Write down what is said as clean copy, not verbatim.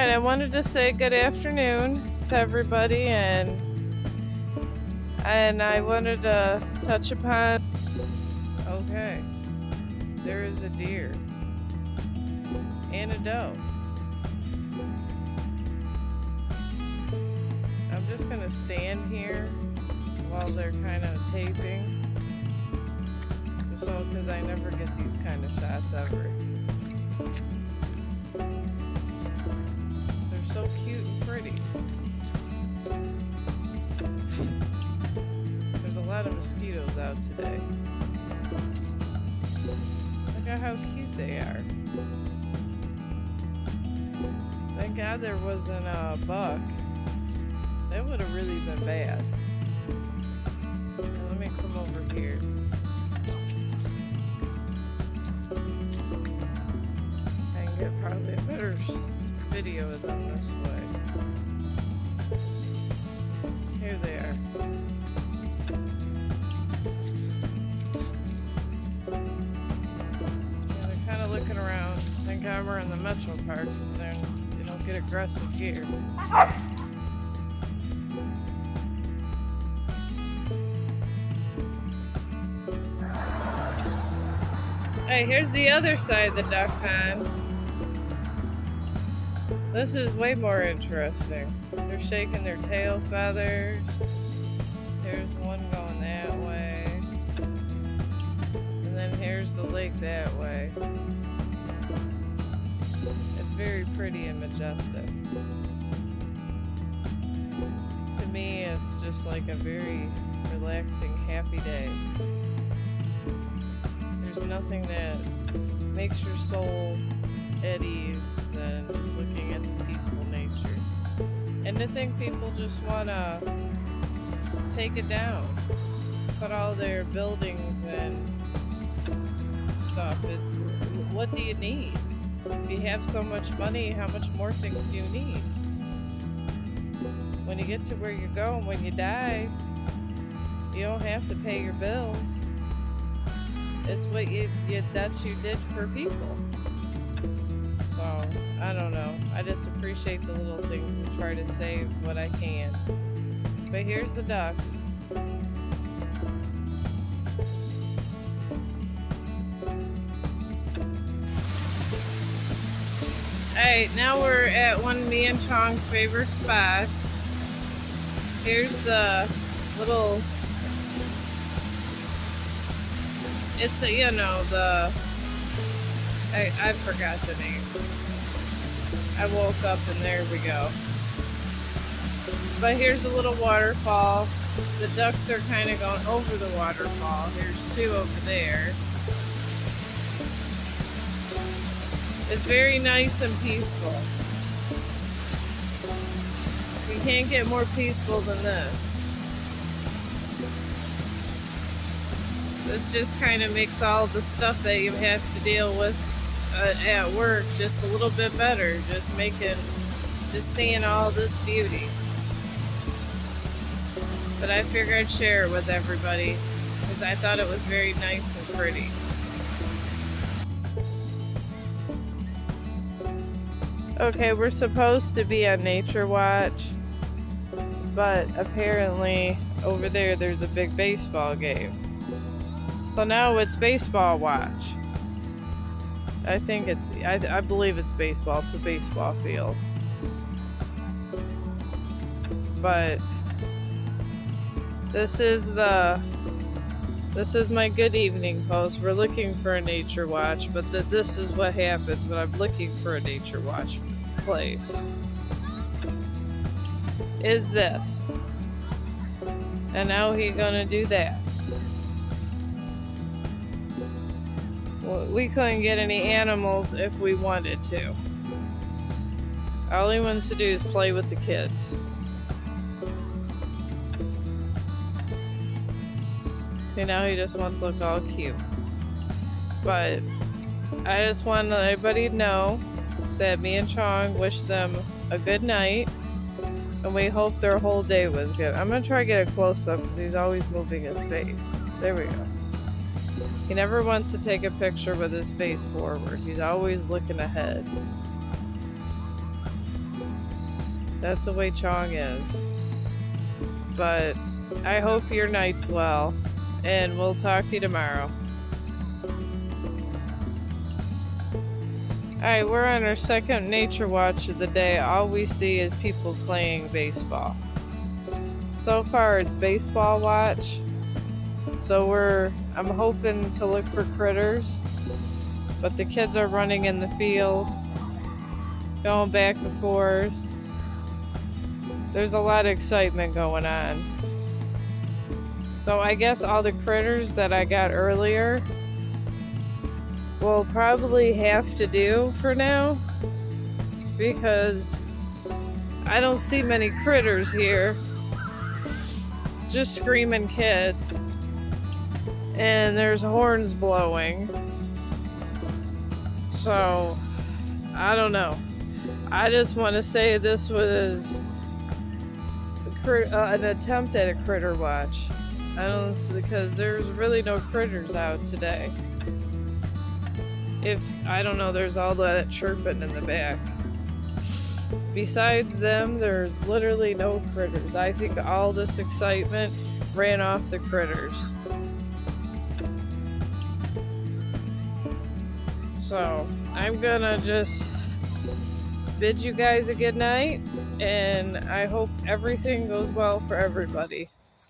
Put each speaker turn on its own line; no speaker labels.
Alright, I wanted to say good afternoon to everybody, and I wanted to touch upon... Okay, there is a deer and a doe. I'm just gonna stand here while they're kind of taping, just so, because I never get these kind of shots ever. They're so cute and pretty. There's a lot of mosquitoes out today. Look at how cute they are. Thank God there wasn't a buck. That would have really been bad. Now, let me come over here. I can get probably a better video of them this way. Here they are. Yeah, they're kind of looking around. Thank God we're in the metro parks, so they don't get aggressive here. Hey, here's the other side of the duck pond. This is way more interesting. They're shaking their tail feathers. There's one going that way. And then here's the lake that way. It's very pretty and majestic. To me, it's just like a very relaxing, happy day. There's nothing that makes your soul at ease than just looking at the peaceful nature. And to think people just want to take it down, put all their buildings and stuff. What do you need? If you have so much money, how much more things do you need? When you get to where you're going, when you die, you don't have to pay your bills. It's what you did for people. So, I don't know. I just appreciate the little things and try to save what I can. But here's the ducks. Alright, now we're at one of me and Chong's favorite spots. Here's the little... It's a, I forgot the name. I woke up and there we go. But here's a little waterfall. The ducks are kind of going over the waterfall. Here's two over there. It's very nice and peaceful. You can't get more peaceful than this. This just kind of makes all the stuff that you have to deal with at work just a little bit better. Just seeing all this beauty. But I figured I'd share it with everybody because I thought it was very nice and pretty. Okay, we're supposed to be on Nature Watch, but apparently over there's a big baseball game. So now it's baseball watch. I believe it's baseball. It's a baseball field. But this is my good evening post. We're looking for a nature watch, but this is what happens when I'm looking for a nature watch place. Is this. And now he's gonna do that. We couldn't get any animals if we wanted to. All he wants to do is play with the kids. Okay, now he just wants to look all cute. But I just want everybody to know that me and Chong wish them a good night, and we hope their whole day was good. I'm gonna try to get a close-up because he's always moving his face. There we go. He never wants to take a picture with his face forward. He's always looking ahead. That's the way Chong is. But I hope your night's well, and we'll talk to you tomorrow. Alright, we're on our second nature watch of the day. All we see is people playing baseball. So far it's baseball watch. So I'm hoping to look for critters. But the kids are running in the field, going back and forth. There's a lot of excitement going on. So I guess all the critters that I got earlier we'll probably have to do for now, because I don't see many critters here, just screaming kids, and there's horns blowing. So I don't know. I just want to say this was an attempt at a critter watch. Because there's really no critters out today. I don't know, there's all that chirping in the back. Besides them, there's literally no critters. I think all this excitement ran off the critters. So, I'm gonna just bid you guys a good night, and I hope everything goes well for everybody.